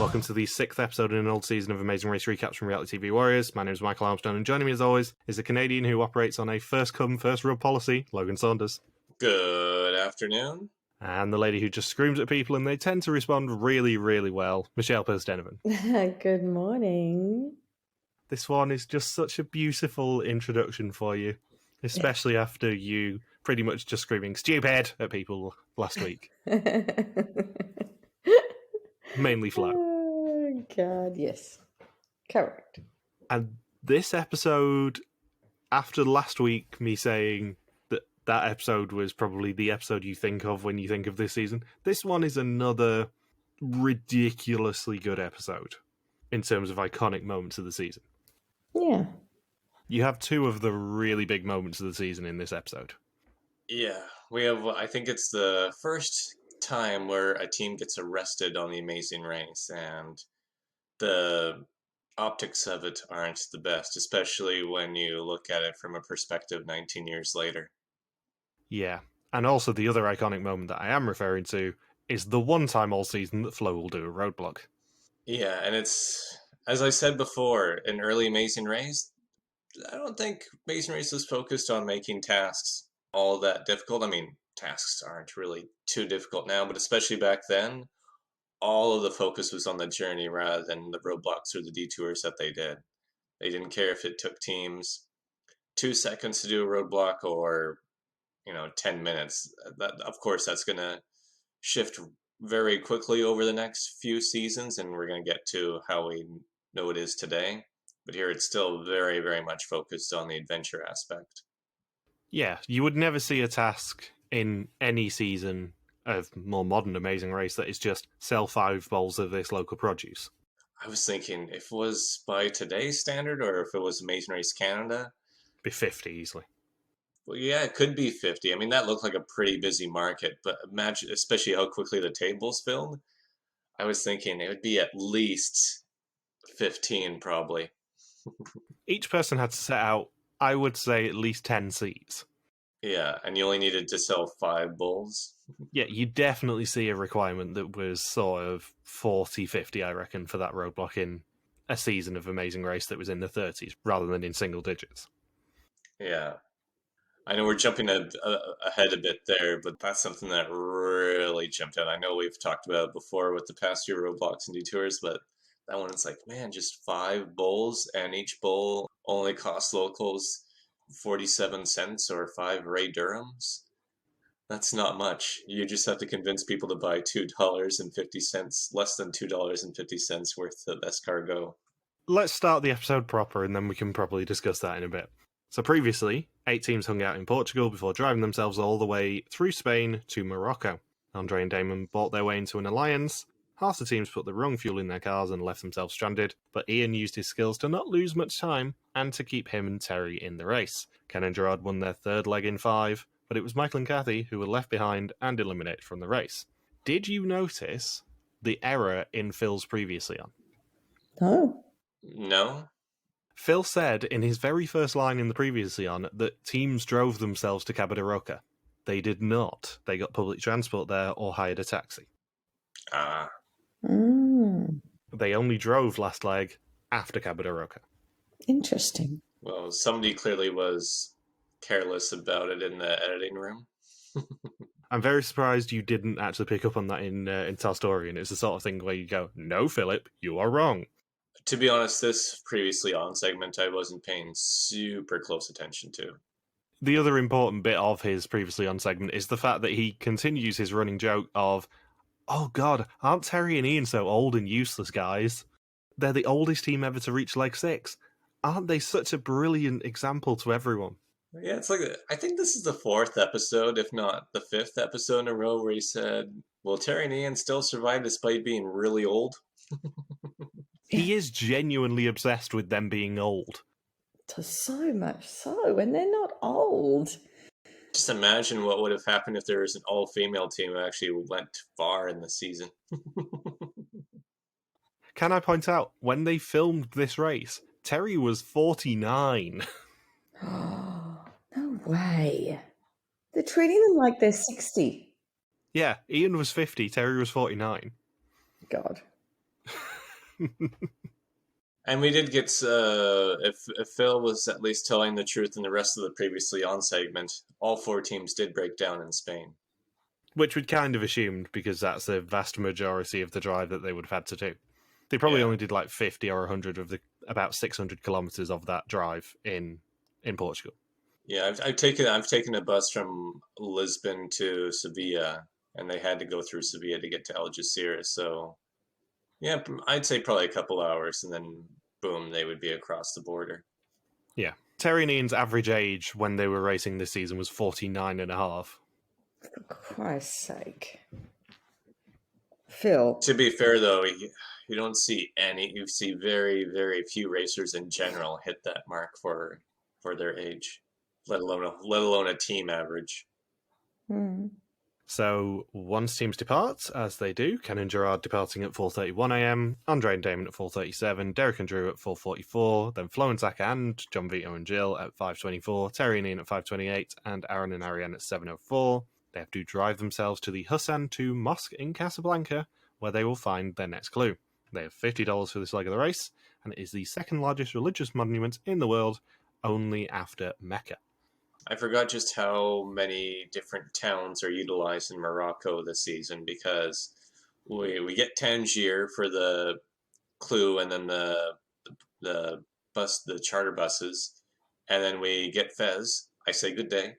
Welcome to the 6th episode in an old season of Amazing Race recaps from Reality TV Warriors. My name is Michael Armstrong, and joining me as always is a Canadian who operates on a first-come, first-rub policy, Logan Saunders. Good afternoon. And the lady who just screams at people and they tend to respond really, really well, Michelle Pearce-Denovan. Good morning. This one is just such a beautiful introduction for you, especially after you pretty much just screaming stupid at people last week. Mainly Flo. Oh, God, yes. Correct. And this episode, after last week, me saying that episode was probably the episode you think of when you think of this season, this one is another ridiculously good episode in terms of iconic moments of the season. Yeah. You have two of the really big moments of the season in this episode. Yeah, we have, I think it's the first time where a team gets arrested on the Amazing Race, and the optics of it aren't the best, especially when you look at it from a perspective 19 years later. Yeah, and also the other iconic moment that I am referring to is the one time all season that Flo will do a roadblock. Yeah, and it's, as I said before, in early Amazing Race, I don't think Amazing Race was focused on making tasks all that difficult. I mean, tasks aren't really too difficult now, but especially back then, all of the focus was on the journey rather than the roadblocks or the detours that they did. They didn't care if it took teams 2 seconds to do a roadblock or 10 minutes. That, of course, that's going to shift very quickly over the next few seasons, and we're going to get to how we know it is today. But here it's still very, very much focused on the adventure aspect. Yeah, you would never see a task in any season of more modern Amazing Race that is just sell 5 bowls of this local produce. I was thinking if it was by today's standard or if it was Amazing Race Canada. Be 50 easily. Well, yeah, it could be 50. I mean, that looked like a pretty busy market, but imagine, especially how quickly the tables filled. I was thinking it would be at least 15, probably. Each person had to set out, I would say, at least 10 seats. Yeah, and you only needed to sell 5 bowls. Yeah, you definitely see a requirement that was sort of 40, 50, I reckon, for that roadblock in a season of Amazing Race that was in the 30s, rather than in single digits. Yeah. I know we're jumping ahead a bit there, but that's something that really jumped out. I know we've talked about it before with the past few roadblocks and detours, but that one is like, man, just 5 bowls, and each bowl only costs locals 47 cents or 5 Ray Durhams. That's not much. You just have to convince people to buy $2.50, less than $2.50 worth of escargot. Let's start the episode proper, and then we can probably discuss that in a bit. So previously, 8 teams hung out in Portugal before driving themselves all the way through Spain to Morocco. Andre and Damon bought their way into an alliance. Half the teams put the wrong fuel in their cars and left themselves stranded, but Ian used his skills to not lose much time and to keep him and Teri in the race. Ken and Gerard won their 3rd leg in 5, but it was Michael and Kathy who were left behind and eliminated from the race. Did you notice the error in Phil's previously on? No? Phil said in his very first line in the previously on that teams drove themselves to Cabo de Roca. They did not. They got public transport there or hired a taxi. They only drove last leg after Cabo de Roca. Interesting. Well, somebody clearly was careless about it in the editing room. I'm very surprised you didn't actually pick up on that in Talstorian. It's the sort of thing where you go, no, Philip, you are wrong. To be honest, this previously on segment I wasn't paying super close attention to. The other important bit of his previously on segment is the fact that he continues his running joke of, oh god, aren't Teri and Ian so old and useless, guys? They're the oldest team ever to reach leg 6. Aren't they such a brilliant example to everyone? Yeah, it's like, I think this is the 4th episode, if not the 5th episode in a row where he said, will Teri and Ian still survive despite being really old? He is genuinely obsessed with them being old. So much so, and they're not old. Just imagine what would have happened if there was an all-female team who actually went far in the season. Can I point out, when they filmed this race, Teri was 49. No way. They're treating them like they're 60. Yeah, Ian was 50, Teri was 49. God. And we did get, if Phil was at least telling the truth in the rest of the previously on segment, all 4 teams did break down in Spain. Which we'd kind of assumed, because that's the vast majority of the drive that they would have had to do. They probably only did like 50 or 100 of the about 600 kilometers of that drive in Portugal. Yeah, I've taken a bus from Lisbon to Sevilla, and they had to go through Sevilla to get to Algeciras. So, yeah, I'd say probably a couple hours, and then boom, they would be across the border. Yeah. Teri and Ian's average age when they were racing this season was 49 and a half. For Christ's sake. Phil. To be fair, though, you don't see any. You see very, very few racers in general hit that mark for their age, let alone a team average. Hmm. So once teams depart, as they do, Ken and Gerard departing at 4:31 a.m, Andre and Damon at 4:37, Derek and Drew at 4:44, then Flo and Zach and John Vito and Jill at 5:24, Teri and Ian at 5:28, and Aaron and Arianne at 7:04. They have to drive themselves to the Hassan II Mosque in Casablanca, where they will find their next clue. They have $50 for this leg of the race, and it is the second largest religious monument in the world, only after Mecca. I forgot just how many different towns are utilized in Morocco this season, because we get Tangier for the clue, and then the charter buses, and then we get Fez. I say good day.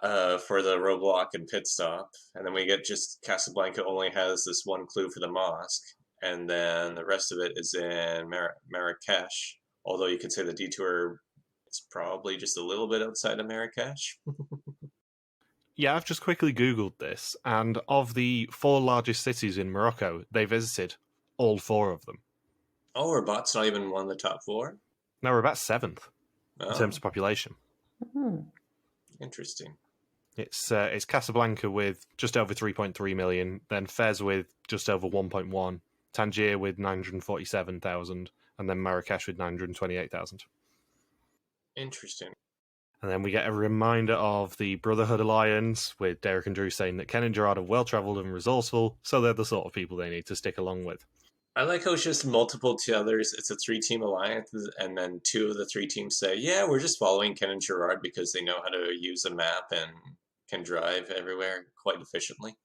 For the roadblock and pit stop, and then we get just Casablanca only has this one clue for the mosque, and then the rest of it is in Marrakesh. Although you could say the detour, it's probably just a little bit outside of Marrakesh. Yeah, I've just quickly Googled this, and of the 4 largest cities in Morocco, they visited all 4 of them. Oh, Rabat's not even one of the top 4? Now we're about 7th in terms Oh, of population. interesting. It's Casablanca with just over 3.3 million, then Fez with just over 1.1, Tangier with 947,000, and then Marrakesh with 928,000. Interesting. And then we get a reminder of the Brotherhood Alliance, with Derek and Drew saying that Ken and Gerard are well-travelled and resourceful, so they're the sort of people they need to stick along with. I like how it's just multiple to others. It's a 3-team alliance, and then 2 of the 3 teams say, yeah, we're just following Ken and Gerard because they know how to use a map and can drive everywhere quite efficiently.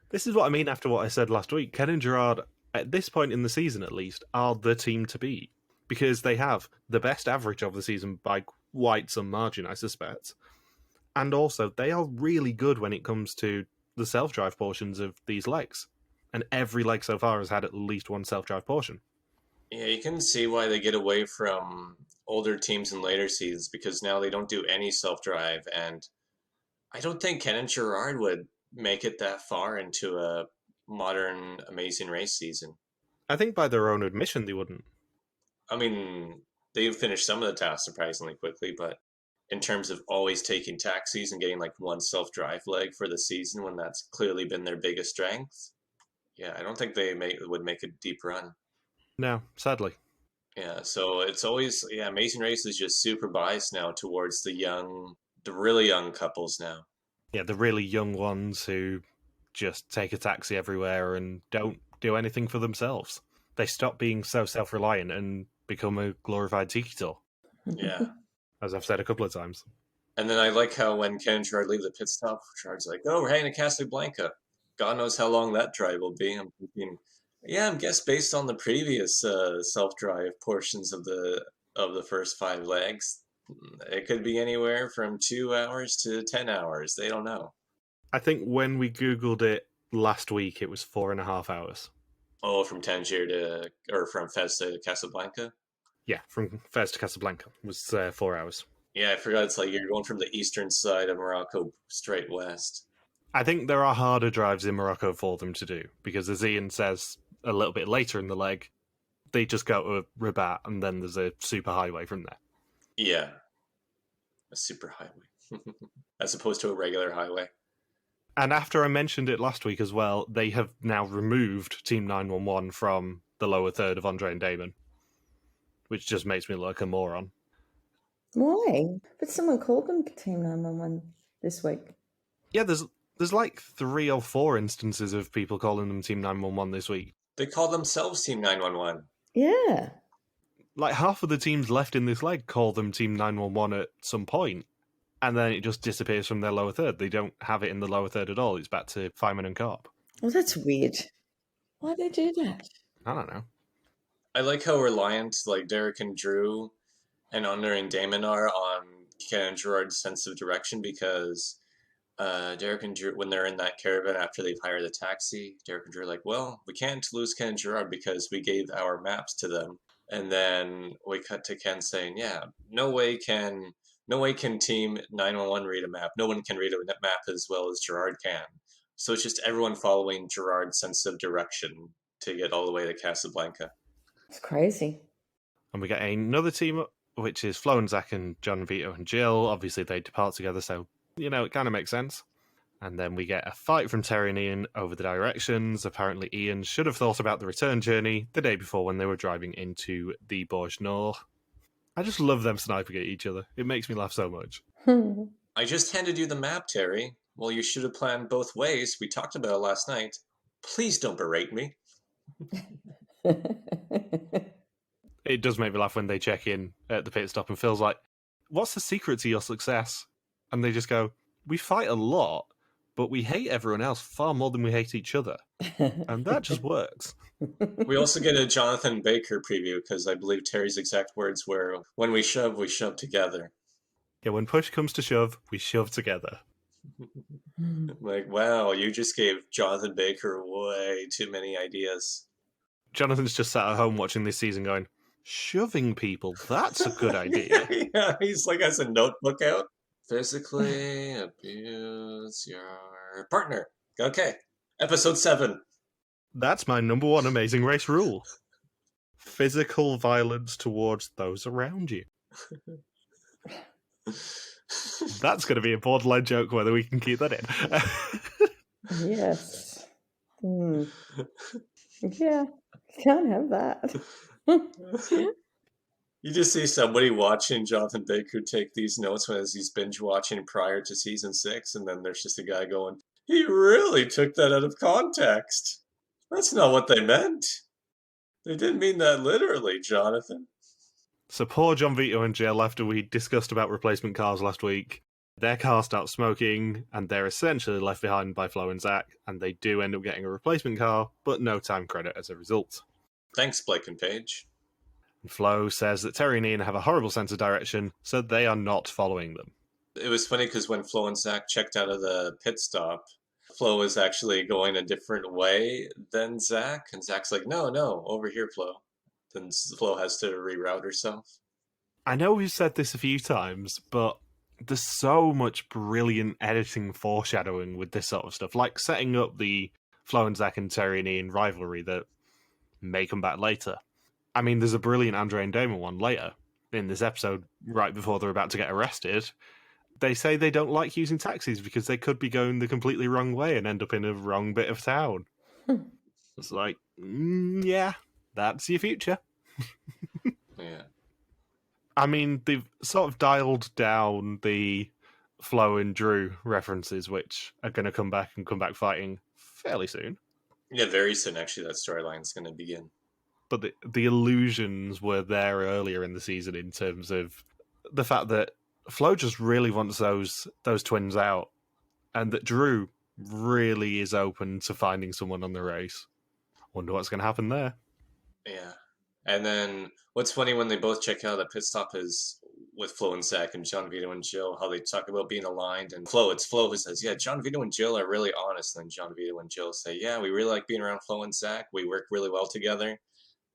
This is what I mean after what I said last week. Ken and Gerard, at this point in the season at least, are the team to beat, because they have the best average of the season by quite some margin, I suspect. And also, they are really good when it comes to the self-drive portions of these legs. And every leg so far has had at least one self-drive portion. Yeah, you can see why they get away from older teams in later seasons, because now they don't do any self-drive, and I don't think Ken and Gerard would make it that far into a modern Amazing Race season. I think by their own admission they wouldn't. I mean, they finished some of the tasks surprisingly quickly, but in terms of always taking taxis and getting like one self-drive leg for the season when that's clearly been their biggest strength, yeah, I don't think they would make a deep run. No, sadly. Yeah, so it's always, yeah, Amazing Race is just super biased now towards the really young couples now. Yeah, the really young ones who just take a taxi everywhere and don't do anything for themselves. They stop being so self-reliant and become a glorified tiki tour, Yeah. as I've said a couple of times. And then I like how when Ken and Gerard leave the pit stop, Gerard's like, oh, we're heading to Casablanca. God knows how long that drive will be. I'm thinking, yeah, I'm guess based on the previous self-drive portions of the first 5 legs, it could be anywhere from 2 hours to 10 hours. They don't know. I think when we Googled it last week, it was 4.5 hours. Oh, from Tangier from Fez to Casablanca? Yeah, from Fez to Casablanca was 4 hours. Yeah, I forgot it's like you're going from the eastern side of Morocco straight west. I think there are harder drives in Morocco for them to do, because as Ian says a little bit later in the leg, they just go to Rabat and then there's a super highway from there. Yeah. A super highway. As opposed to a regular highway. And after I mentioned it last week as well, they have now removed Team 911 from the lower third of Andre and Damon, which just makes me look like a moron. Why? But someone called them Team 911 this week. Yeah, there's like 3 or 4 instances of people calling them Team 911 this week. They call themselves Team 911. Yeah. Like, half of the teams left in this leg call them Team 911 at some point, and then it just disappears from their lower third. They don't have it in the lower third at all. It's back to Fireman and Corp. Well, that's weird. Why'd they do that? I don't know. I like how reliant like Derek and Drew and Andre and Damon are on Ken and Gerard's sense of direction, because Derek and Drew, when they're in that caravan after they've hired the taxi, Derek and Drew are like, well, we can't lose Ken and Gerard because we gave our maps to them. And then we cut to Ken saying, yeah, no way can Team 911 read a map. No one can read a map as well as Gerard can. So it's just everyone following Gerard's sense of direction to get all the way to Casablanca. It's crazy. And we get another team up, which is Flo and Zach and John, Vito and Jill. Obviously, they depart together, so, it kind of makes sense. And then we get a fight from Teri and Ian over the directions. Apparently, Ian should have thought about the return journey the day before when they were driving into the Borge Nord. I just love them sniping at each other. It makes me laugh so much. I just handed you the map, Teri. Well, you should have planned both ways. We talked about it last night. Please don't berate me. It does make me laugh when they check in at the pit stop and Phil's like, what's the secret to your success? And they just go, we fight a lot, but we hate everyone else far more than we hate each other. And that just works. We also get a Jonathan Baker preview, because I believe Terry's exact words were, when we shove together. Yeah, when push comes to shove, we shove together. Like, wow, you just gave Jonathan Baker way too many ideas. Jonathan's just sat at home watching this season going, shoving people, that's a good idea. Yeah, he's like has a notebook out. Physically abuse your partner. Okay, episode 7. That's my number one Amazing Race rule. Physical violence towards those around you. That's going to be a borderline joke, whether we can keep that in. Yes. Yeah, can't have that. You just see somebody watching Jonathan Baker take these notes as he's binge watching prior to season 6, and then there's just a guy going, he really took that out of context. That's not what they meant. They didn't mean that literally, Jonathan. So poor John, Vito and Jill, after we discussed about replacement cars last week, their car starts smoking, and they're essentially left behind by Flo and Zach, and they do end up getting a replacement car, but no time credit as a result. Thanks, Blake and Paige. And Flo says that Teri and Ian have a horrible sense of direction, so they are not following them. It was funny because when Flo and Zach checked out of the pit stop, Flo was actually going a different way than Zach, and Zach's like, no, over here, Flo. Then Flo has to reroute herself. I know we've said this a few times, but there's so much brilliant editing foreshadowing with this sort of stuff, like setting up the Flo and Zach and Teri and Ian rivalry that may come back later. I mean, there's a brilliant Andre and Damon one later in this episode, right before they're about to get arrested. They say they don't like using taxis because they could be going the completely wrong way and end up in a wrong bit of town. It's like, yeah, that's your future. Yeah. I mean, they've sort of dialed down the Flo and Drew references, which are going to come back fighting fairly soon. Yeah, very soon, actually, that storyline's going to begin. But the illusions were there earlier in the season in terms of the fact that Flo just really wants those twins out, and that Drew really is open to finding someone on the race. Wonder what's going to happen there. Yeah. And then what's funny when they both check out the pit stop is with Flo and Zach and John, Vito, and Jill, how they talk about being aligned. And it's Flo who says, yeah, John, Vito, and Jill are really honest. And then John, Vito, and Jill say, yeah, we really like being around Flo and Zach. We work really well together.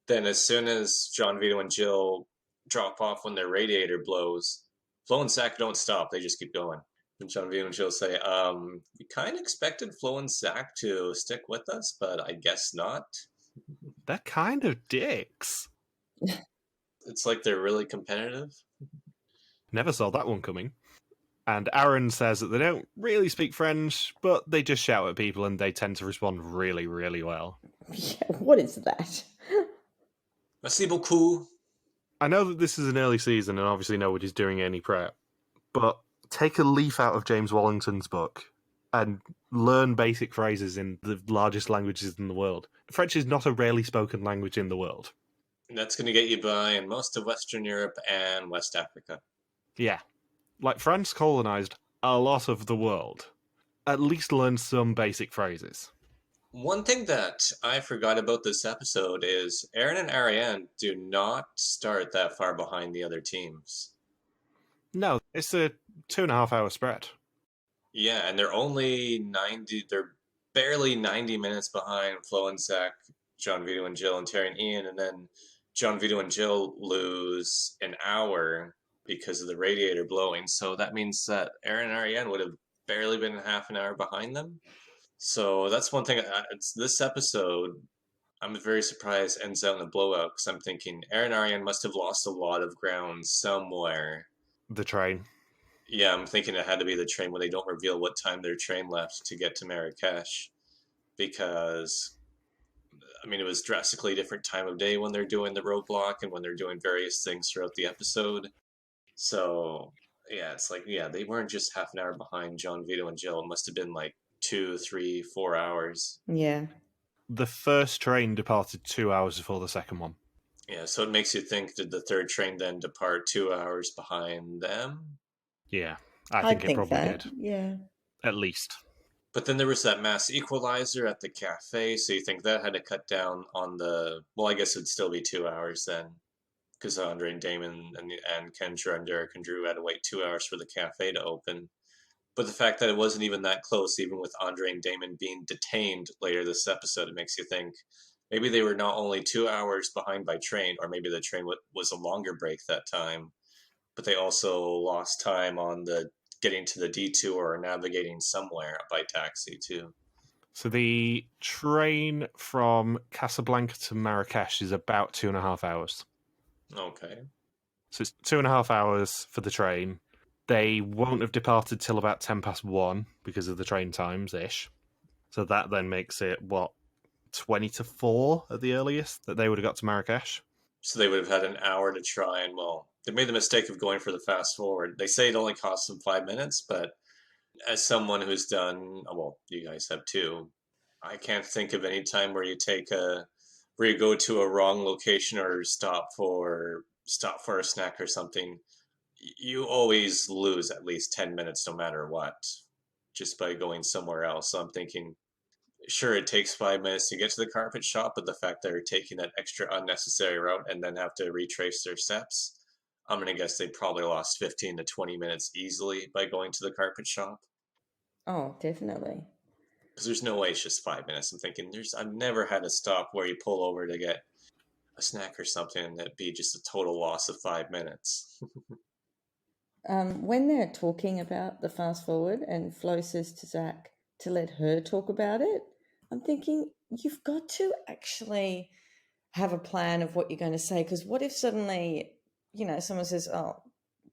Then as soon as John, Vito, and Jill drop off when their radiator blows, Flo and Zach don't stop. They just keep going. And John, Vito, and Jill say, we kind of expected Flo and Zach to stick with us, but I guess not. They're kind of dicks. It's like they're really competitive. Never saw that one coming. And Aaron says that they don't really speak French, but they just shout at people and they tend to respond really, really well. Yeah, what is that? Merci beaucoup. I know that this is an early season and obviously nobody's doing any prep, but take a leaf out of James Wallington's book and learn basic phrases in the largest languages in the world. French is not a rarely spoken language in the world. That's going to get you by in most of Western Europe and West Africa. Yeah. Like, France colonized a lot of the world. At least learn some basic phrases. One thing that I forgot about this episode is Aaron and Arianne do not start that far behind the other teams. No, it's a 2.5 hour spread. Yeah, and they're barely 90 minutes behind Flo and Zach, John Vito and Jill, and Teri and Ian, and then John Vito and Jill lose an hour because of the radiator blowing. So that means that Aaron and Arianne would have barely been half an hour behind them. So that's one thing. It's this episode. I'm very surprised ends out in a blowout because I'm thinking Aaron Arianne must have lost a lot of ground somewhere. The train. Yeah, I'm thinking it had to be the train when they don't reveal what time their train left to get to Marrakesh, because I mean it was drastically different time of day when they're doing the roadblock and when they're doing various things throughout the episode. So yeah, it's like they weren't just half an hour behind John Vito and Jill. It must have been like 2, 3, 4 hours. Yeah. The first train departed 2 hours before the second one. Yeah, so it makes you think, did the third train then depart 2 hours behind them? Yeah, I think it probably that. did. Yeah. At least. But then there was that mass equalizer at the cafe, so you think that had to cut down on well, I guess it'd still be 2 hours then, because Andre and Damon and Kendra and Derek and Drew had to wait 2 hours for the cafe to open. But the fact that it wasn't even that close, even with Andre and Damon being detained later this episode, it makes you think maybe they were not only 2 hours behind by train, or maybe the train was a longer break that time, but they also lost time on the getting to the detour or navigating somewhere by taxi too. So the train from Casablanca to Marrakesh is about 2.5 hours. Okay. So it's 2.5 hours for the train. They won't have departed till about 1:10 because of the train times-ish. So that then makes it, 20 to 4 at the earliest that they would have got to Marrakesh? So they would have had an hour to try, and they made the mistake of going for the fast forward. They say it only costs them 5 minutes, but as someone who's done, you guys have too, I can't think of any time where you go to a wrong location or stop for a snack or something. You always lose at least 10 minutes no matter what, just by going somewhere else. So I'm thinking, sure, it takes 5 minutes to get to the carpet shop, but the fact they're taking that extra unnecessary route and then have to retrace their steps, I'm going to guess they probably lost 15 to 20 minutes easily by going to the carpet shop. Oh, definitely. Because there's no way it's just 5 minutes. I'm thinking, I've never had a stop where you pull over to get a snack or something and that'd be just a total loss of 5 minutes. When they're talking about the fast forward and Flo says to Zach to let her talk about it, I'm thinking, you've got to actually have a plan of what you're going to say, because what if suddenly, someone says, oh,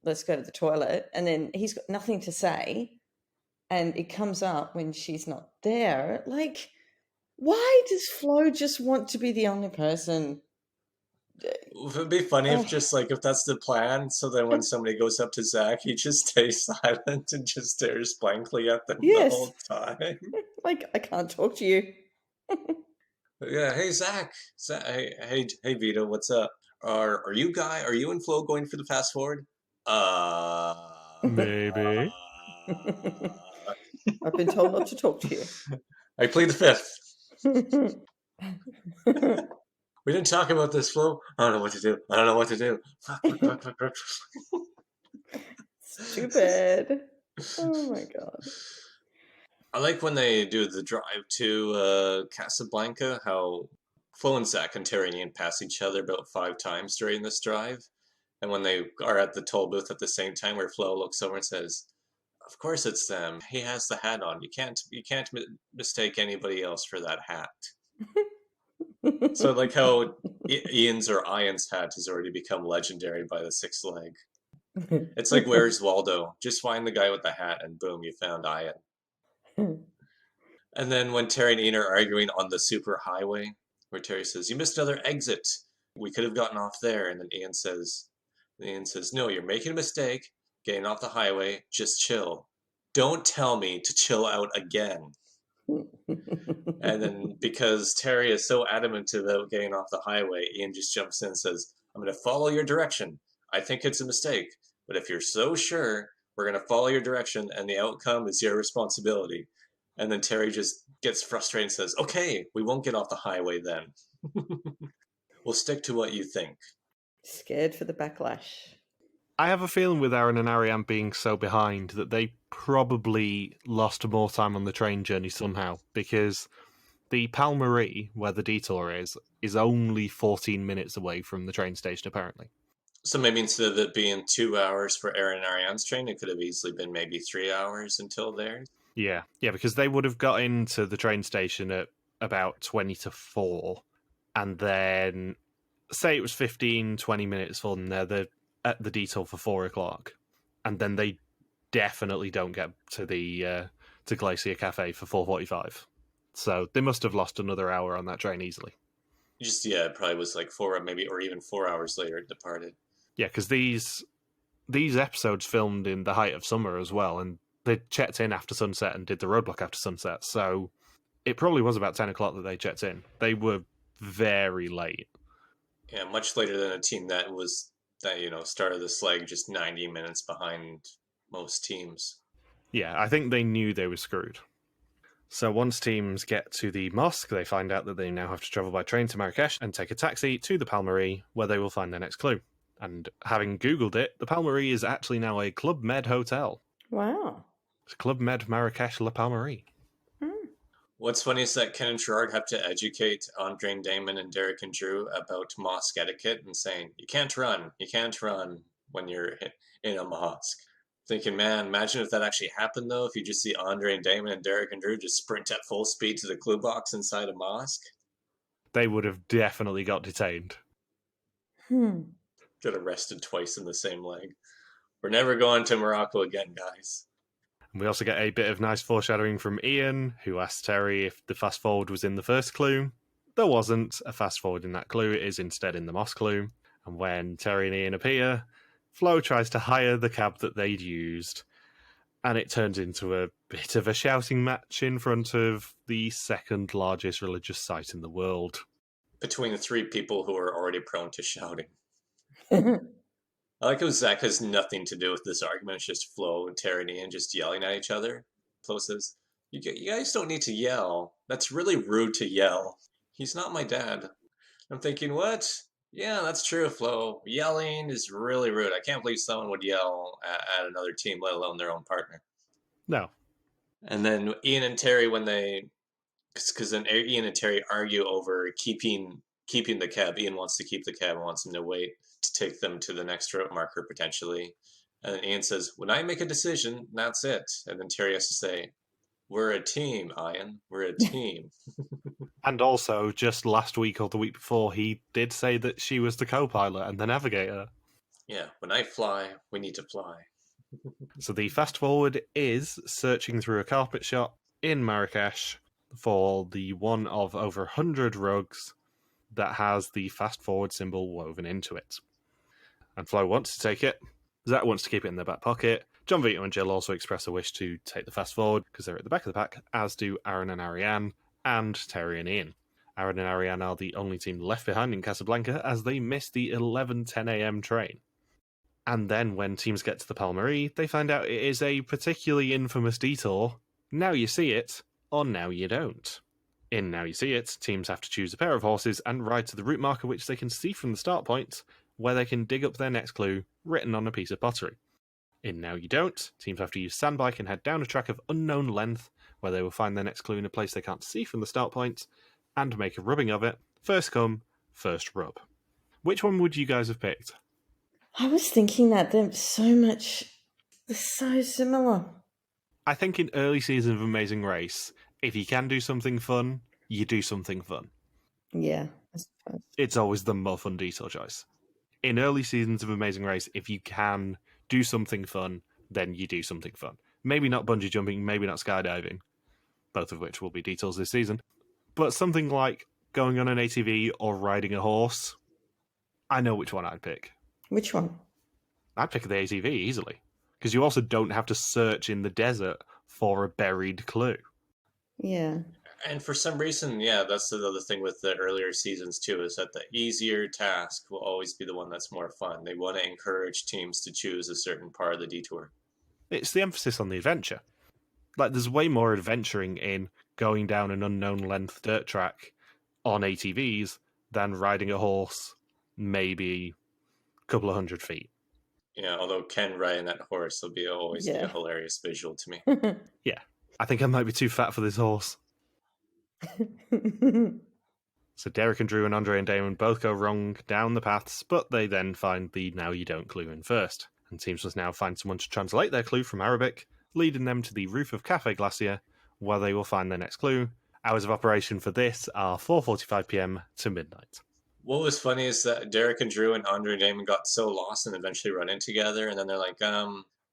let's go to the toilet, and then he's got nothing to say and it comes up when she's not there. Like, why does Flo just want to be the only person? It'd be funny if that's the plan, so then when somebody goes up to Zach, he just stays silent and just stares blankly at them the whole time. Like, I can't talk to you. Yeah, hey Zach, hey Vito, what's up? Are you and Flo going for the fast forward? Maybe. I've been told not to talk to you. I plead the fifth. We didn't talk about this, Flo. I don't know what to do. Stupid. Oh my god. I like when they do the drive to Casablanca, how Flo and Zach and Teri and Ian pass each other about 5 times during this drive. And when they are at the toll booth at the same time, where Flo looks over and says, "Of course it's them. He has the hat on. You can't mistake anybody else for that hat." So like how Ian's or Ian's hat has already become legendary by the 6th leg. It's like Where's Waldo? Just find the guy with the hat and boom, you found Ian. And then when Teri and Ian are arguing on the super highway, where Teri says, "You missed another exit. We could have gotten off there." And then Ian says, "No, you're making a mistake. Getting off the highway. Just chill. Don't tell me to chill out again." And then because Teri is so adamant about getting off the highway, Ian just jumps in and says, I'm going to follow your direction. I think it's a mistake, but if you're so sure, we're going to follow your direction and the outcome is your responsibility. And then Teri just gets frustrated and says, okay, we won't get off the highway then. We'll stick to what you think. Scared for the backlash. I have a feeling with Aaron and Arianne being so behind that they probably lost more time on the train journey somehow, because the Palmarie, where the detour is only 14 minutes away from the train station, apparently. So maybe instead of it being 2 hours for Aaron and Arianne's train, it could have easily been maybe 3 hours until theirs. Yeah, because they would have got into the train station at about 20 to 4, and then say it was 15, 20 minutes for them there, they're at the detour for 4 o'clock, and then they definitely don't get to the to Glacier Cafe for 4:45. So they must have lost another hour on that train easily. Just, yeah, it probably was like 4, maybe, or even 4 hours later it departed. Yeah, because these episodes filmed in the height of summer as well, and they checked in after sunset and did the roadblock after sunset, so it probably was about 10 o'clock that they checked in. They were very late. Yeah, much later than a team that started this leg just 90 minutes behind most teams. Yeah, I think they knew they were screwed. So once teams get to the mosque, they find out that they now have to travel by train to Marrakesh and take a taxi to the Palmarie, where they will find their next clue. And having Googled it, the Palmarie is actually now a Club Med hotel. Wow. It's Club Med Marrakesh La Palmarie. What's funny is that Ken and Gerard have to educate Andre Damon and Derek and Drew about mosque etiquette and saying, you can't run when you're in a mosque. Thinking, man, imagine if that actually happened, though, if you just see Andre and Damon and Derek and Drew just sprint at full speed to the clue box inside a mosque. They would have definitely got detained. Got arrested twice in the same leg. We're never going to Morocco again, guys. We also get a bit of nice foreshadowing from Ian, who asked Teri if the fast forward was in the first clue. There wasn't a fast forward in that clue, it is instead in the mosque clue. And when Teri and Ian appear, Flo tries to hire the cab that they'd used, and it turns into a bit of a shouting match in front of the second largest religious site in the world. Between the 3 people who are already prone to shouting. I like how Zach has nothing to do with this argument. It's just Flo and Teri and Ian just yelling at each other. Flo says, you guys don't need to yell. That's really rude to yell. He's not my dad. I'm thinking, what? Yeah, that's true, Flo. Yelling is really rude. I can't believe someone would yell at another team, let alone their own partner. No. And then Ian and Teri, when they... Because then Ian and Teri argue over keeping the cab. Ian wants to keep the cab and wants him to wait to take them to the next route marker, potentially. And then Ian says, when I make a decision, that's it. And then Teri has to say, we're a team, Ian. We're a team. And also, just last week or the week before, he did say that she was the co-pilot and the navigator. Yeah, when I fly, we need to fly. So the fast forward is searching through a carpet shop in Marrakesh for the one of over 100 rugs that has the fast forward symbol woven into it. And Flo wants to take it. Zach wants to keep it in their back pocket. John Vito and Jill also express a wish to take the fast forward because they're at the back of the pack, as do Aaron and Arianne and Teri and Ian. Aaron and Arianne are the only team left behind in Casablanca as they miss the 11:10 a.m. train. And then when teams get to the Palmarie, they find out it is a particularly infamous detour. Now you see it, or now you don't. In Now You See It, teams have to choose a pair of horses and ride to the route marker which they can see from the start point, where they can dig up their next clue written on a piece of pottery. In Now You Don't, teams have to use sandbike and head down a track of unknown length, where they will find their next clue in a place they can't see from the start point, and make a rubbing of it. First come, first rub. Which one would you guys have picked? I was thinking that they're so similar. I think in early season of Amazing Race, if you can do something fun, you do something fun. Yeah, I suppose. It's always the more fun detour choice. In early seasons of Amazing Race, if you can do something fun, then you do something fun. Maybe not bungee jumping, maybe not skydiving, both of which will be detours this season. But something like going on an ATV or riding a horse, I know which one I'd pick. Which one? I'd pick the ATV easily, because you also don't have to search in the desert for a buried clue. Yeah. And for some reason, yeah, that's the other thing with the earlier seasons too, is that the easier task will always be the one that's more fun. They want to encourage teams to choose a certain part of the detour. It's the emphasis on the adventure. Like, there's way more adventuring in going down an unknown length dirt track on ATVs than riding a horse maybe a couple of 100 feet. Yeah, although Ken riding that horse will always be a Yeah. hilarious visual to me. Yeah, I think I might be too fat for this horse. So Derek and Drew and Andre and Damon both go wrong down the paths, but they then find the now you don't clue in first. And teams must now find someone to translate their clue from Arabic, leading them to the roof of Cafe Glacier, where they will find their next clue. Hours of operation for this are 4:45 p.m. to midnight. What was funny is that Derek and Drew and Andre Damon got so lost and eventually run in together, and then they're like,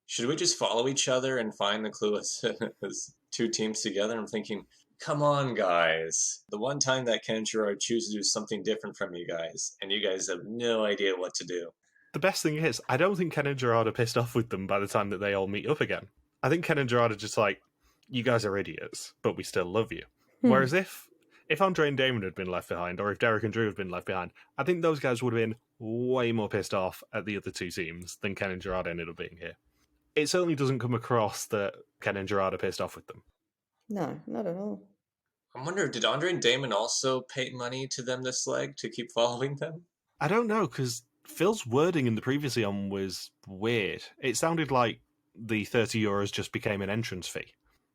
should we just follow each other and find the clue as two teams together? I'm thinking, come on, guys. The one time that Ken and Gerard choose to do something different from you guys, and you guys have no idea what to do. The best thing is, I don't think Ken and Gerard are pissed off with them by the time that they all meet up again. I think Ken and Gerard are just like, you guys are idiots, but we still love you. Whereas if Andre and Damon had been left behind, or if Derek and Drew had been left behind, I think those guys would have been way more pissed off at the other two teams than Ken and Gerard ended up being here. It certainly doesn't come across that Ken and Gerard are pissed off with them. No, not at all. I wonder, did Andre and Damon also pay money to them this leg to keep following them? I don't know, because Phil's wording in the previous one was weird. It sounded like the €30 just became an entrance fee.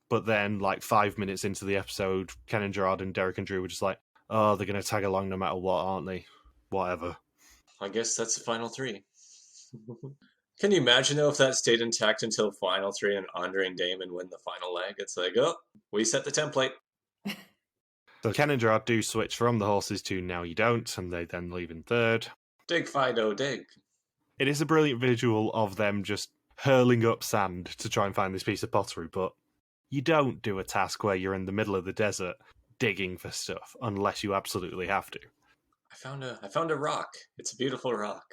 But then, like 5 minutes into the episode, Ken and Gerard and Derek and Drew were just like, oh, they're going to tag along no matter what, aren't they? Whatever. I guess that's the final three. Can you imagine, though, if that stayed intact until final three and Andre and Damon win the final leg? It's like, oh, we set the template. So Ken and Gerard do switch from the horses to Now You Don't, and they then leave in third. Dig, Fido, dig. It is a brilliant visual of them just hurling up sand to try and find this piece of pottery, but you don't do a task where you're in the middle of the desert digging for stuff unless you absolutely have to. I found a rock. It's a beautiful rock.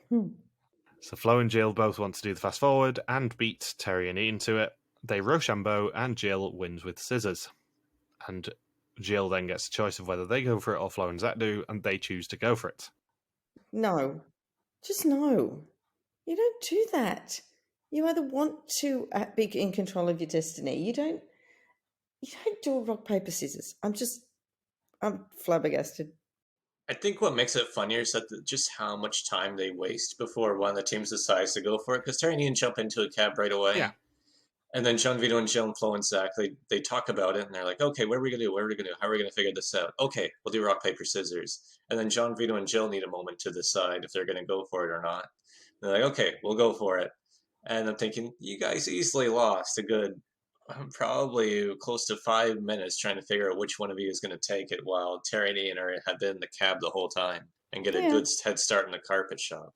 So Flo and Jill both want to do the fast forward and beat Teri and Ian to it. They Rochambeau and Jill wins with scissors. And Jill then gets a choice of whether they go for it or Flo and Zach do, and they choose to go for it. No. Just no. You don't do that. You either want to be in control of your destiny. You don't do a rock, paper, scissors. I'm flabbergasted. I think what makes it funnier is that just how much time they waste before one of the teams decides to go for it. Because Teri and Ian jump into a cab right away. Yeah. And then John Vito and Jill and Flo and Zach, they talk about it, and they're like, okay, what are we going to do? What are we going to do? How are we going to figure this out? Okay, we'll do rock, paper, scissors. And then John Vito and Jill need a moment to decide if they're going to go for it or not. And they're like, okay, we'll go for it. And I'm thinking, you guys easily lost a good, probably close to 5 minutes trying to figure out which one of you is going to take it, while Teri and Ian have been in the cab the whole time and get a good head start in the carpet shop.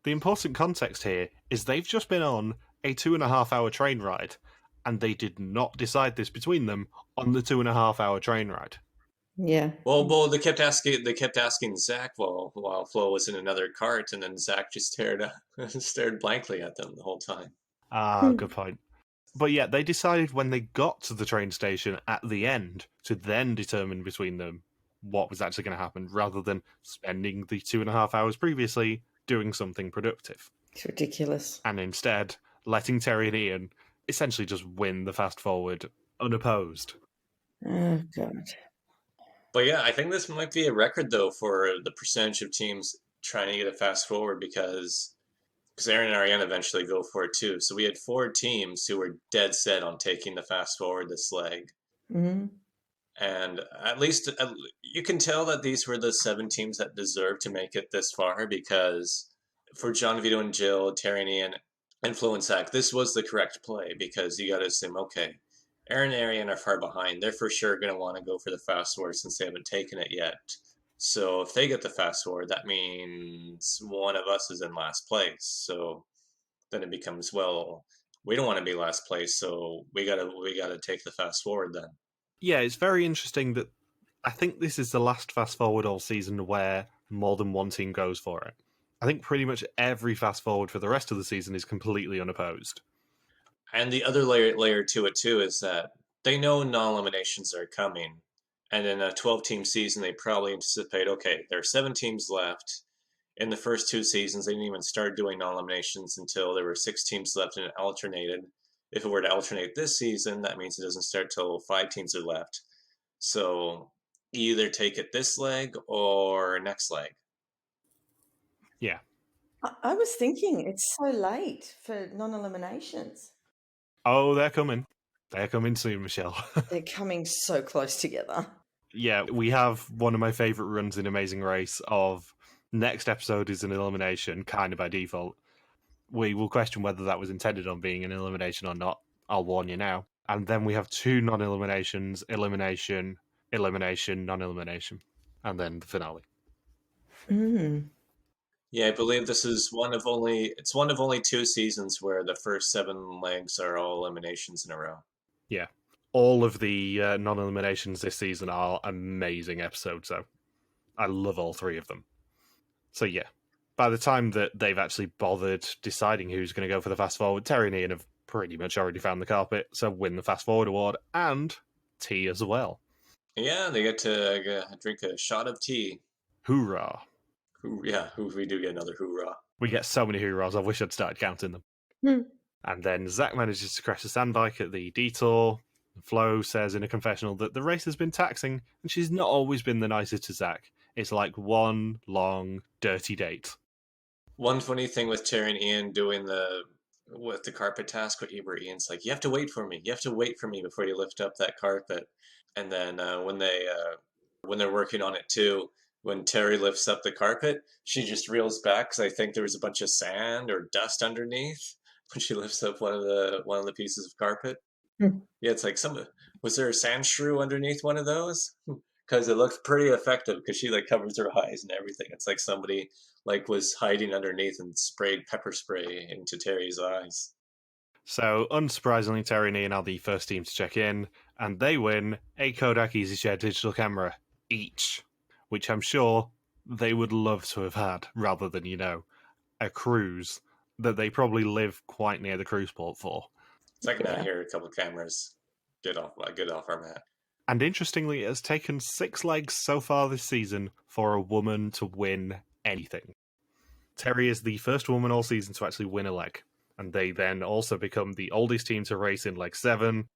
The important context here is they've just been on a 2.5-hour train ride, and they did not decide this between them on the 2.5-hour train ride. Yeah. Well, they kept asking Zach while Flo was in another cart, and then Zach just stared blankly at them the whole time. Good point. But yeah, they decided when they got to the train station at the end to then determine between them what was actually going to happen, rather than spending the 2.5 hours previously doing something productive. It's ridiculous. And instead, letting Teri and Ian essentially just win the fast forward unopposed. Oh, God. But yeah, I think this might be a record, though, for the percentage of teams trying to get a fast forward, because Aaron and Arianne eventually go for it too. So we had 4 teams who were dead set on taking the fast forward this leg. Mm-hmm. And at least you can tell that these were the 7 teams that deserved to make it this far, because for John Vito and Jill, Teri and Ian, and Flo and Zach, this was the correct play, because you got to assume, okay, Aaron and Arianne are far behind. They're for sure going to want to go for the fast forward since they haven't taken it yet. So if they get the fast forward, that means one of us is in last place. So then it becomes, well, we don't want to be last place, so we gotta take the fast forward then. Yeah, it's very interesting that I think this is the last fast forward all season where more than one team goes for it. I think pretty much every fast forward for the rest of the season is completely unopposed. And the other layer to it too is that they know non-eliminations are coming. And in a 12-team season, they probably anticipate, okay, there are 7 teams left. In the first 2 seasons, they didn't even start doing non-eliminations until there were 6 teams left and it alternated. If it were to alternate this season, that means it doesn't start till 5 teams are left. So either take it this leg or next leg. Yeah. I was thinking it's so late for non-eliminations. Oh, they're coming. They're coming soon, Michelle. They're coming so close together. Yeah, we have one of my favourite runs in Amazing Race of next episode is an elimination, kind of by default. We will question whether that was intended on being an elimination or not. I'll warn you now. And then we have 2 non-eliminations, elimination, elimination, non-elimination. And then the finale. Mm. Yeah, I believe this is one of only 2 seasons where the first 7 legs are all eliminations in a row. Yeah. All of the non-eliminations this season are amazing episodes, though. I love all 3 of them. So yeah, by the time that they've actually bothered deciding who's going to go for the fast forward, Teri and Ian have pretty much already found the carpet, so win the fast forward award and tea as well. Yeah, they get to drink a shot of tea. Hoorah! We do get another hoorah. We get so many hoorahs. I wish I'd started counting them. Hmm. And then Zach manages to crash a sandbike at the detour. Flo says in a confessional that the race has been taxing, and she's not always been the nicest to Zach. It's like one long, dirty date. One funny thing with Teri and Ian doing the carpet task, where Ian's like, "You have to wait for me. You have to wait for me before you lift up that carpet." And then when they're working on it too, when Teri lifts up the carpet, she just reels back because I think there was a bunch of sand or dust underneath when she lifts up one of the pieces of carpet. Hmm. Yeah, it's like was there a sand shrew underneath one of those? Because it looks pretty effective because she like covers her eyes and everything. It's like somebody like was hiding underneath and sprayed pepper spray into Teri's eyes. So, unsurprisingly, Teri and Ian are the first team to check in, and they win a Kodak EasyShare digital camera each, which I'm sure they would love to have had, rather than, a cruise that they probably live quite near the cruise port for. Second out here, a couple of cameras. Get off our mat. And interestingly, it has taken 6 legs so far this season for a woman to win anything. Teri is the first woman all season to actually win a leg, and they then also become the oldest team to race in leg 7,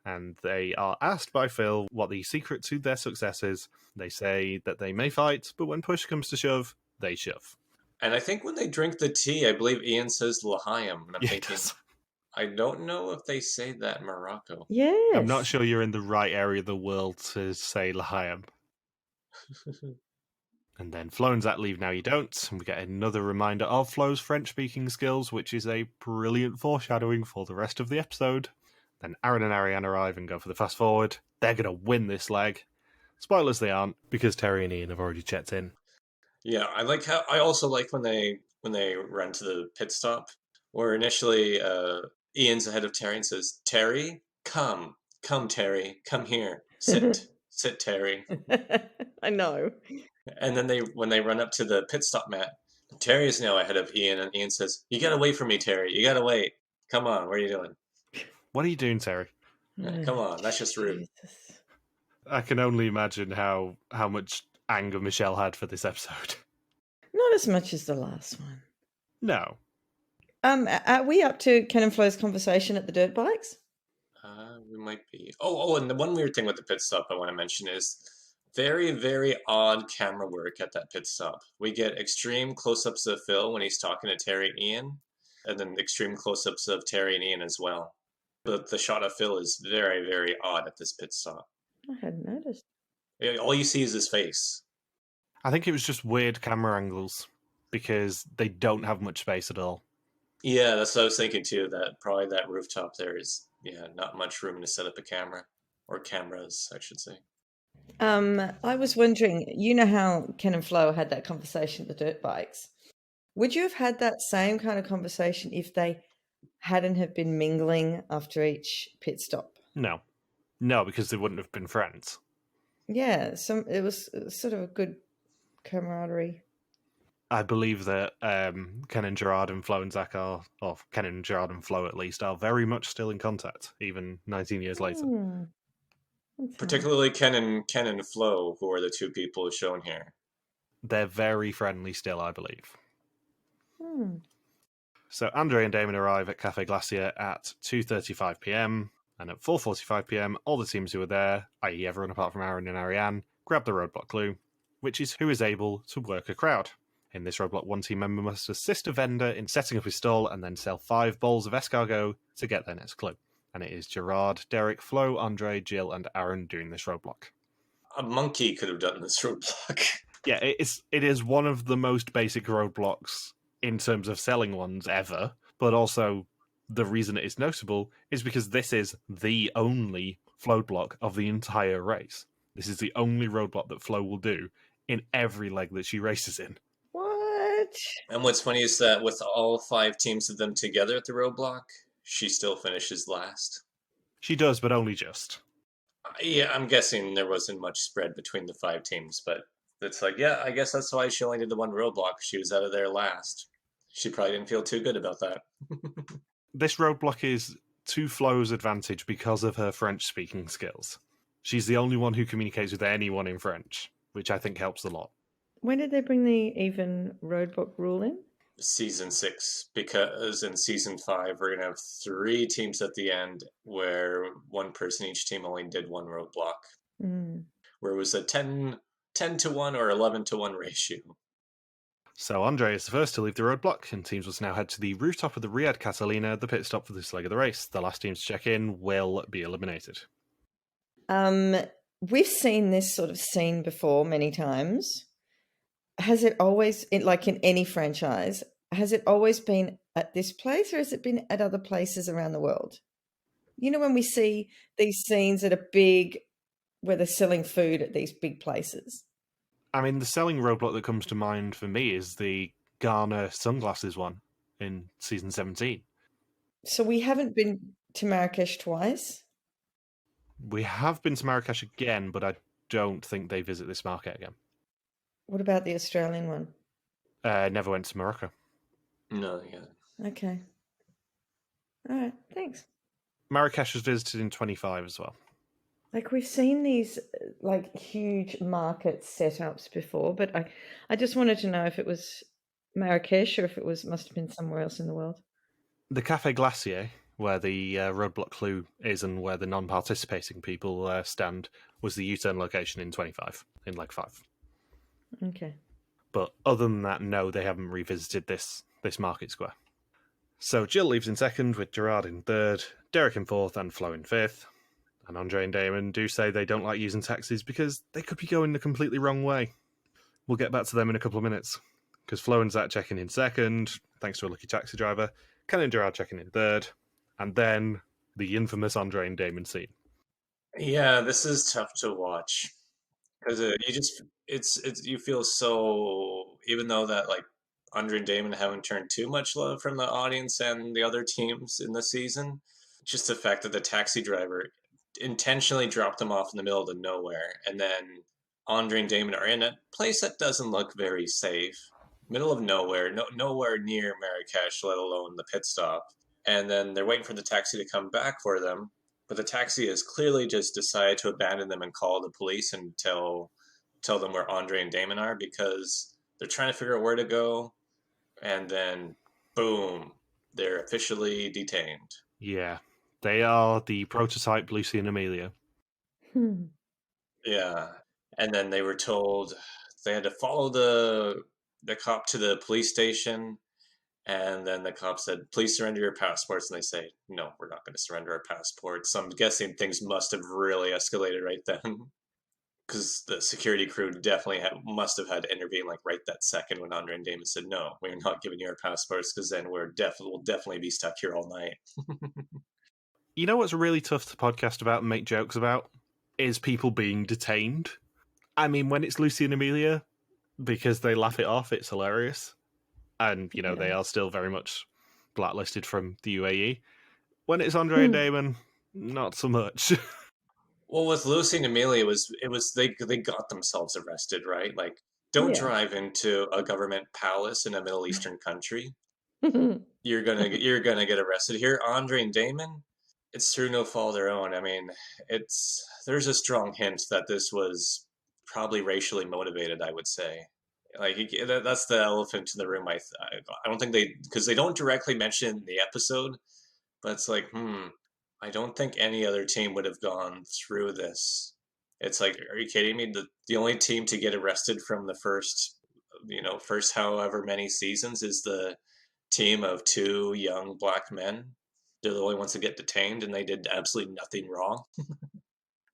and they are asked by Phil what the secret to their success is. They say that they may fight, but when push comes to shove, they shove. And I think when they drink the tea, I believe Ian says L'chaim, and I'm thinking, I don't know if they say that in Morocco. Yes. I'm not sure you're in the right area of the world to say L'chaim. And then Flo and Zach leave Now You Don't, and we get another reminder of Flo's French-speaking skills, which is a brilliant foreshadowing for the rest of the episode. Then Aaron and Arianne arrive and go for the fast forward. They're going to win this leg. Spoilers, they aren't, because Teri and Ian have already checked in. Yeah, I also like when they run to the pit stop, where initially Ian's ahead of Teri and says, "Teri, come, Teri, come here, sit, Teri." I know. And then when they run up to the pit stop mat, Teri is now ahead of Ian, and Ian says, "You gotta wait for me, Teri. You gotta wait. Come on, what are you doing? What are you doing, Teri? Come on, that's just rude." Jesus. I can only imagine how much anger Michelle had for this episode. Not as much as the last one. No. Are we up to Ken and Flo's conversation at the dirt bikes? We might be. Oh, and the one weird thing with the pit stop I want to mention is very, very odd camera work at that pit stop. We get extreme close-ups of Phil when he's talking to Teri and Ian, and then extreme close-ups of Teri and Ian as well. But the shot of Phil is very, very odd at this pit stop. I hadn't noticed. All you see is his face. I think it was just weird camera angles, because they don't have much space at all. Yeah, that's what I was thinking too, that probably that rooftop there is, not much room to set up a camera. Or cameras, I should say. I was wondering, you know how Ken and Flo had that conversation at the dirt bikes? Would you have had that same kind of conversation if they hadn't have been mingling after each pit stop? No, because they wouldn't have been friends. Yeah, it was sort of a good camaraderie. I believe that Ken and Gerard and Flo and Zach are, or Ken and Gerard and Flo at least, are very much still in contact, even 19 years later. That's nice. Particularly Ken and Flo, who are the two people shown here. They're very friendly still, I believe. Hmm. So Andre and Damon arrive at Cafe Glacier at 2:35 p.m, and at 4:45 p.m, all the teams who are there, i.e. everyone apart from Aaron and Arianne, grab the Roadblock Clue, which is who is able to work a crowd. In this roadblock, one team member must assist a vendor in setting up his stall and then sell 5 bowls of escargot to get their next clue. And it is Gerard, Derek, Flo, Andre, Jill, and Aaron doing this roadblock. A monkey could have done this roadblock. Yeah, it is one of the most basic roadblocks in terms of selling ones ever, but also the reason it is notable is because this is the only Floadblock of the entire race. This is the only roadblock that Flo will do in every leg that she races in. What? And what's funny is that with all 5 teams of them together at the roadblock, she still finishes last. She does, but only just. Yeah, I'm guessing there wasn't much spread between the 5 teams, but it's like, yeah, I guess that's why she only did the one roadblock. She was out of there last. She probably didn't feel too good about that. This roadblock is to Flo's advantage because of her French-speaking skills. She's the only one who communicates with anyone in French, which I think helps a lot. When did they bring the even roadblock rule in? Season 6, because in season 5 we're gonna have 3 teams at the end where one person each team only did one roadblock, where it was a 10 to 1 or 11 to 1 ratio. So Andre is the first to leave the roadblock, and teams must now head to the rooftop of the Riad Catalina, the pit stop for this leg of the race. The last team to check in will be eliminated. We've seen this sort of scene before many times. Has it always, like in any franchise, has it always been at this place or has it been at other places around the world? You know, when we see these scenes that are big, where they're selling food at these big places. I mean, the selling roadblock that comes to mind for me is the Ghana sunglasses one in season 17. So we haven't been to Marrakesh twice? We have been to Marrakesh again, but I don't think they visit this market again. What about the Australian one? Never went to Morocco. No, yeah. Okay. All right, thanks. Marrakesh was visited in 25 as well. Like we've seen these like huge market setups before, but I just wanted to know if it was Marrakesh or if it must have been somewhere else in the world. The Cafe Glacier, where the Roadblock Clue is and where the non-participating people stand, was the U-turn location in 25, in leg 5. Okay. But other than that, no, they haven't revisited this market square. So Jill leaves in second, with Gerard in third, Derek in fourth, and Flo in fifth. And Andre and Damon do say they don't like using taxis because they could be going the completely wrong way. We'll get back to them in a couple of minutes, because Flo and Zach checking in second, thanks to a lucky taxi driver, Ken and Gerard checking in third, and then the infamous Andre and Damon scene. Yeah, this is tough to watch because you feel so, even though that like Andre and Damon haven't turned too much love from the audience and the other teams in the season, just the fact that the taxi driver intentionally dropped them off in the middle of nowhere, and then Andre and Damon are in a place that doesn't look very safe, middle of nowhere, nowhere near Marrakesh, let alone the pit stop. And then they're waiting for the taxi to come back for them, but the taxi has clearly just decided to abandon them and call the police and tell them where Andre and Damon are, because they're trying to figure out where to go, and then boom, they're officially detained. Yeah, they are the prototype Lucy and Amelia. Yeah, and then they were told they had to follow the cop to the police station, and then the cop said, "Please surrender your passports." And they say, "No, we're not going to surrender our passports." So I'm guessing things must have really escalated right then, because the security crew definitely must have had to intervene like right that second when Andre and Damon said, "No, we're not giving you our passports, because then we'll definitely be stuck here all night." You know what's really tough to podcast about and make jokes about? Is people being detained. I mean, when it's Lucy and Amelia, because they laugh it off, it's hilarious. And, you know, they are still very much blacklisted from the UAE. When it's Andre and Damon, not so much. Well, with Lucy and Amelia, it was they got themselves arrested, right? Like don't Yeah. drive into a government palace in a Middle Eastern country. You're gonna get arrested here. Andre and Damon, it's through no fault of their own. I mean, there's a strong hint that this was probably racially motivated, I would say. Like that's the elephant in the room. I don't think because they don't directly mention it in the episode, but it's like, I don't think any other team would have gone through this. It's like, are you kidding me? The only team to get arrested from the first however many seasons is the team of two young black men. They're the only ones to get detained, and they did absolutely nothing wrong.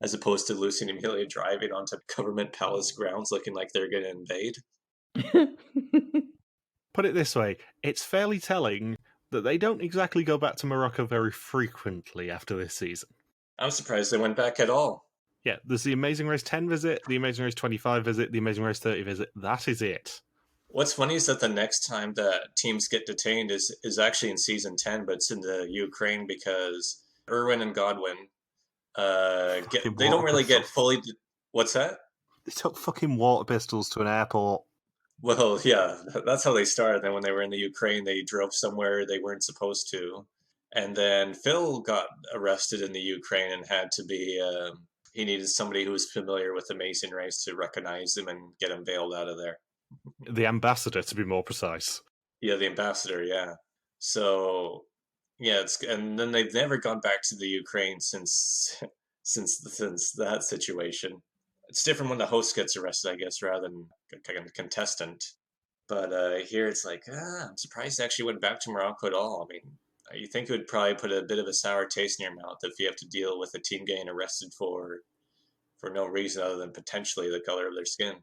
As opposed to Lucy and Amelia driving onto government palace grounds looking like they're going to invade. Put it this way, it's fairly telling that they don't exactly go back to Morocco very frequently after this season. I'm surprised they went back at all. Yeah, there's the Amazing Race 10 visit, the Amazing Race 25 visit, the Amazing Race 30 visit. That is it. What's funny is that the next time that teams get detained is actually in season 10, but it's in the Ukraine because Irwin and Godwin they don't really get fully... What's that? They took fucking water pistols to an airport. Well, yeah, that's how they started. Then when they were in the Ukraine, they drove somewhere they weren't supposed to. And then Phil got arrested in the Ukraine and had to be... he needed somebody who was familiar with the Amazing Race to recognize him and get him bailed out of there. The ambassador, to be more precise. Yeah, the ambassador, yeah. So, yeah, and then they've never gone back to the Ukraine since that situation. It's different when the host gets arrested, I guess, rather than a contestant. But here it's like, I'm surprised they actually went back to Morocco at all. I mean, you think it would probably put a bit of a sour taste in your mouth if you have to deal with a team getting arrested for no reason other than potentially the color of their skin.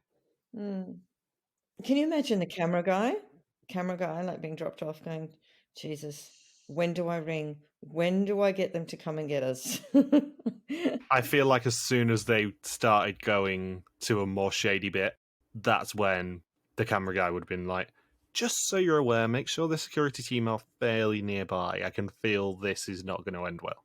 Can you imagine the camera guy like being dropped off going, Jesus, when do I ring? When do I get them to come and get us? I feel like as soon as they started going to a more shady bit, that's when the camera guy would have been like, just so you're aware, make sure the security team are fairly nearby. I can feel this is not going to end well.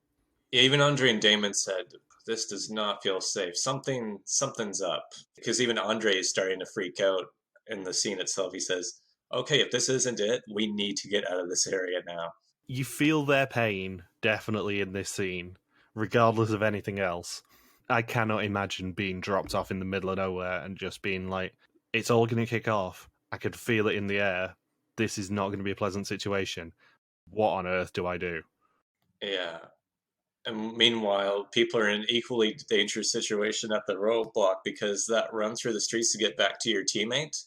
Yeah, even Andre and Damon said, this does not feel safe. Something's up. Because even Andre is starting to freak out in the scene itself. He says, okay, if this isn't it, we need to get out of this area now. You feel their pain, definitely, in this scene, regardless of anything else. I cannot imagine being dropped off in the middle of nowhere and just being like, it's all going to kick off. I could feel it in the air. This is not going to be a pleasant situation. What on earth do I do? Yeah. And meanwhile, people are in an equally dangerous situation at the roadblock because that run through the streets to get back to your teammate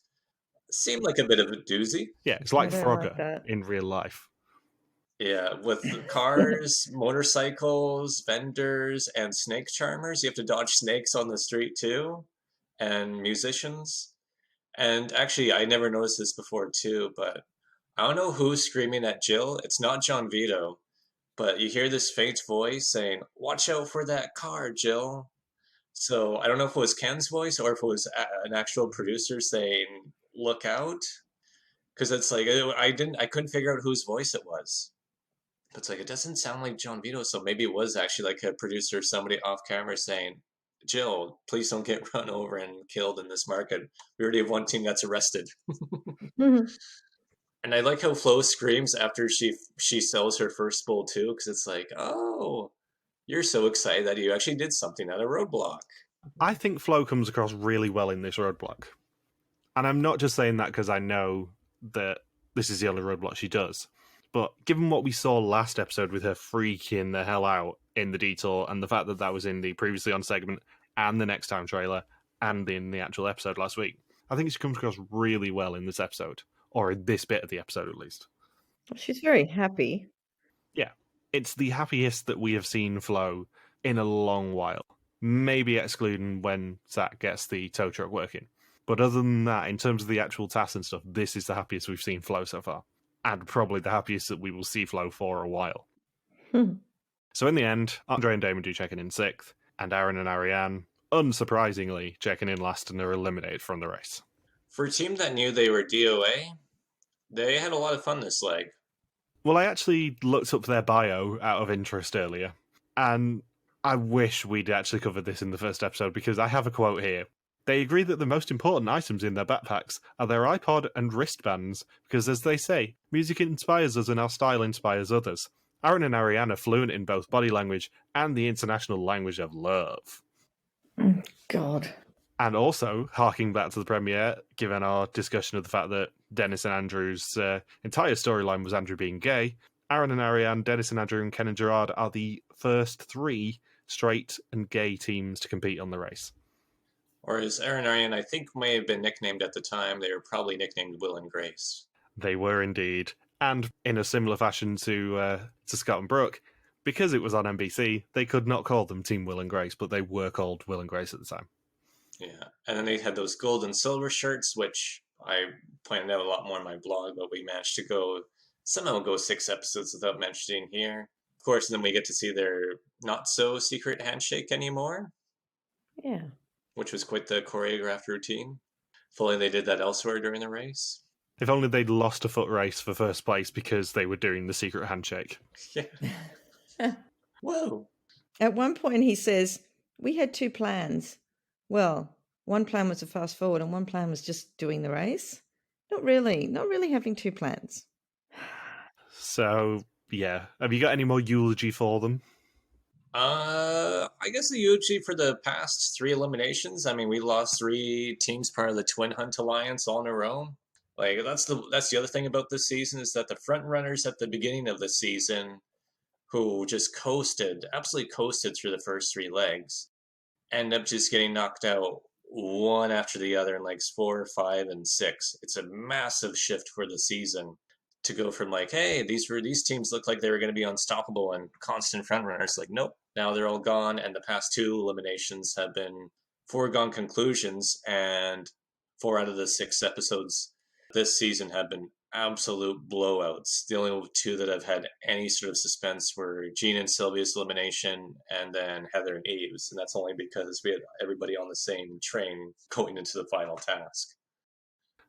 seemed like a bit of a doozy. Yeah, it's like I don't like Frogger that. in real life. Yeah, with cars, motorcycles, vendors, and snake charmers. You have to dodge snakes on the street too, and musicians. And actually, I never noticed this before too, but I don't know who's screaming at Jill. It's not John Vito, but you hear this faint voice saying, "Watch out for that car, Jill." So I don't know if it was Ken's voice or if it was an actual producer saying, "Look out," because it's like I couldn't figure out whose voice it was. It's like, it doesn't sound like John Vito, so maybe it was actually like a producer, somebody off camera saying, Jill, please don't get run over and killed in this market. We already have one team that's arrested. And I like how Flo screams after she sells her first bowl too, because it's like, oh, you're so excited that you actually did something at a roadblock. I think Flo comes across really well in this roadblock. And I'm not just saying that because I know that this is the only roadblock she does. But given what we saw last episode with her freaking the hell out in the detour, and the fact that that was in the previously on segment and the next time trailer and in the actual episode last week, I think she comes across really well in this episode, or in this bit of the episode at least. She's very happy. Yeah, it's the happiest that we have seen Flo in a long while. Maybe excluding when Zach gets the tow truck working. But other than that, in terms of the actual tasks and stuff, this is the happiest we've seen Flo so far. And probably the happiest that we will see Flo for a while. So in the end, Andre and Damon do checking in 6th, and Aaron and Arianne, unsurprisingly, checking in last and are eliminated from the race. For a team that knew they were DOA, they had a lot of fun this leg. Well, I actually looked up their bio out of interest earlier, and I wish we'd actually covered this in the first episode, because I have a quote here. They agree that the most important items in their backpacks are their iPod and wristbands, because as they say, music inspires us and our style inspires others. Aaron and Arianne are fluent in both body language and the international language of love. God. And also, harking back to the premiere, given our discussion of the fact that Dennis and Andrew's entire storyline was Andrew being gay, Aaron and Arianne, Dennis and Andrew, and Ken and Gerard are the first 3 straight and gay teams to compete on the race. Or as Aaron Arianne, I think, may have been nicknamed at the time, they were probably nicknamed Will and Grace. They were indeed. And in a similar fashion to Scott and Brooke, because it was on NBC, they could not call them Team Will and Grace, but they were called Will and Grace at the time. Yeah, and then they had those gold and silver shirts, which I pointed out a lot more in my blog, but we managed to somehow go 6 episodes without mentioning here. Of course, then we get to see their not-so-secret handshake anymore. Yeah. Which was quite the choreographed routine. If only they did that elsewhere during the race. If only they'd lost a foot race for first place because they were doing the secret handshake. Yeah. Whoa. At one point he says, we had 2 plans. Well, one plan was to fast forward and one plan was just doing the race. Not really having 2 plans. So, yeah. Have you got any more eulogy for them? I guess the eulogy for the past 3 eliminations. I mean, we lost 3 teams part of the Twin Hunt Alliance all in a row. Like, that's the other thing about this season, is that the front runners at the beginning of the season, who just absolutely coasted through the first 3 legs, end up just getting knocked out one after the other in legs 4, 5, and 6. It's a massive shift for the season to go from like, hey, these teams look like they were going to be unstoppable and constant front runners. Like, nope, now they're all gone, and the past 2 eliminations have been foregone conclusions, and 4 out of the 6 episodes this season have been absolute blowouts. The only 2 that have had any sort of suspense were Gene and Sylvia's elimination, and then Heather and Eve's, and that's only because we had everybody on the same train going into the final task.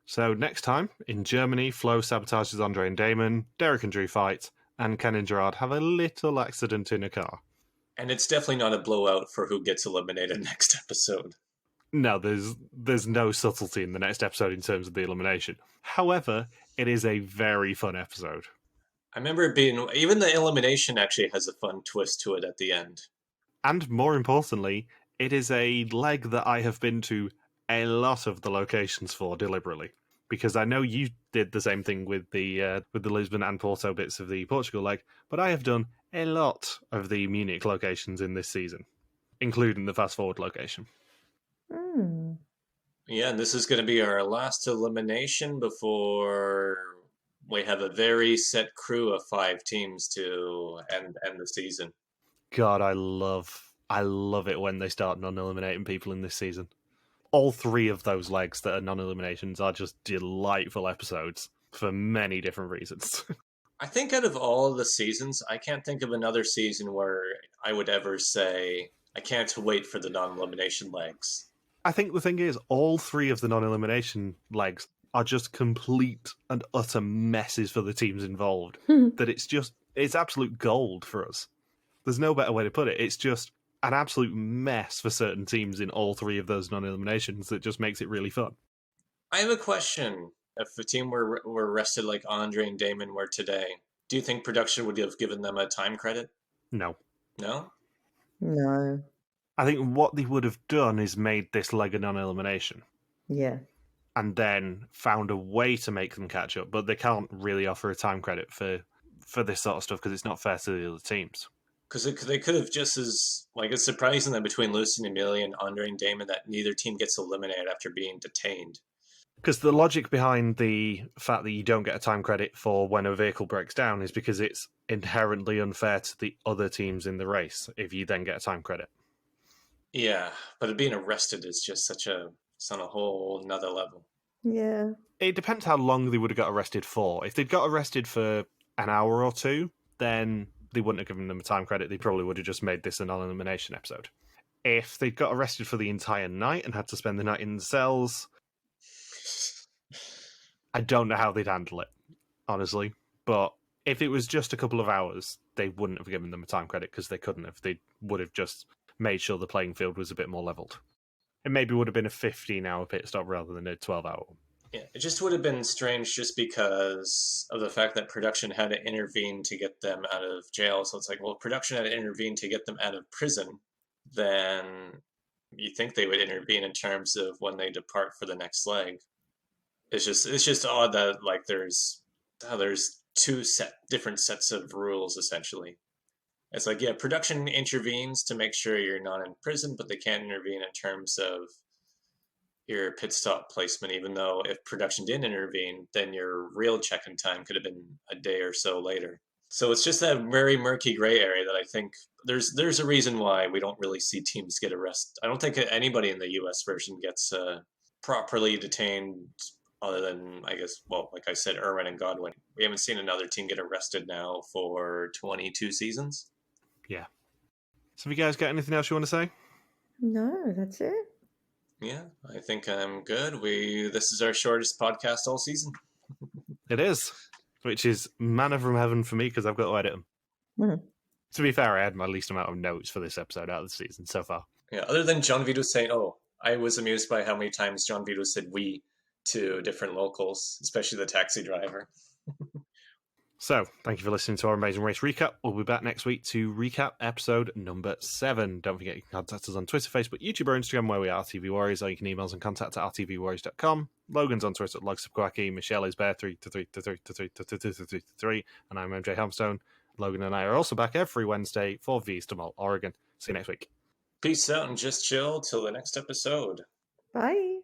So next time, in Germany, Flo sabotages Andre and Damon, Derek and Drew fight, and Ken and Gerard have a little accident in a car. And it's definitely not a blowout for who gets eliminated next episode. No, there's no subtlety in the next episode in terms of the elimination. However, it is a very fun episode. I remember it being, even the elimination actually has a fun twist to it at the end. And more importantly, it is a leg that I have been to a lot of the locations for deliberately, because I know you did the same thing with the Lisbon and Porto bits of the Portugal leg, but I have done a lot of the Munich locations in this season, including the fast forward location. Yeah, and this is going to be our last elimination before we have a very set crew of 5 teams to end the season. God, I love it when they start non-eliminating people in this season. All 3 of those legs that are non-eliminations are just delightful episodes for many different reasons. I think out of all of the seasons, I can't think of another season where I would ever say, I can't wait for the non-elimination legs. I think the thing is, all 3 of the non-elimination legs are just complete and utter messes for the teams involved. That it's absolute gold for us. There's no better way to put it. It's just an absolute mess for certain teams in all 3 of those non-eliminations that just makes it really fun. I have a question. If a team were arrested like Andre and Damon were today, do you think production would have given them a time credit? No. No? No. I think what they would have done is made this leg a non-elimination. Yeah. And then found a way to make them catch up, but they can't really offer a time credit for this sort of stuff because it's not fair to the other teams. Because they could have just as, like, it's surprising that between Lucy and Amelia and Andre and Damon that neither team gets eliminated after being detained. Because the logic behind the fact that you don't get a time credit for when a vehicle breaks down is because it's inherently unfair to the other teams in the race if you then get a time credit. Yeah, but being arrested is just it's on a whole nother level. Yeah. It depends how long they would have got arrested for. If they'd got arrested for an hour or 2, then they wouldn't have given them a time credit. They probably would have just made this a non-elimination episode. If they'd got arrested for the entire night and had to spend the night in the cells, I don't know how they'd handle it, honestly. But if it was just a couple of hours, they wouldn't have given them a time credit because they couldn't have. They would have just made sure the playing field was a bit more leveled. it maybe would have been a 15-hour pit stop rather than a 12-hour one. Yeah, it just would have been strange just because of the fact that production had to intervene to get them out of jail. So it's like, well, if production had to intervene to get them out of prison, then you think they would intervene in terms of when they depart for the next leg. It's just odd that like there's two different sets of rules essentially. It's like, yeah, production intervenes to make sure you're not in prison, but they can't intervene in terms of your pit stop placement, even though if production didn't intervene, then your real check-in time could have been a day or so later. So it's just that very murky gray area that I think there's a reason why we don't really see teams get arrested. I don't think anybody in the US version gets properly detained other than, I guess, well, like I said, Irwin and Godwin. We haven't seen another team get arrested now for 22 seasons. Yeah. So have you guys got anything else you want to say? No, that's it. Yeah, I think I'm good. This is our shortest podcast all season. It is, which is manna from heaven for me because I've got to edit them. Mhm. To be fair, I had my least amount of notes for this episode out of the season so far. Yeah, other than John Vito saying, oh, I was amused by how many times John Vito said we to different locals, especially the taxi driver. So, thank you for listening to our Amazing Race recap. We'll be back next week to recap episode number 7. Don't forget you can contact us on Twitter, Facebook, YouTube, or Instagram, where we are RTV Warriors, or you can email us on contact at rtvwarriors.com. Logan's on Twitter at logsubquacky. Michelle is bear333333333, and I'm MJ Helmstone. Logan and I are also back every Wednesday for V's to Malt, Oregon. See you next week. Peace out and just chill till the next episode. Bye.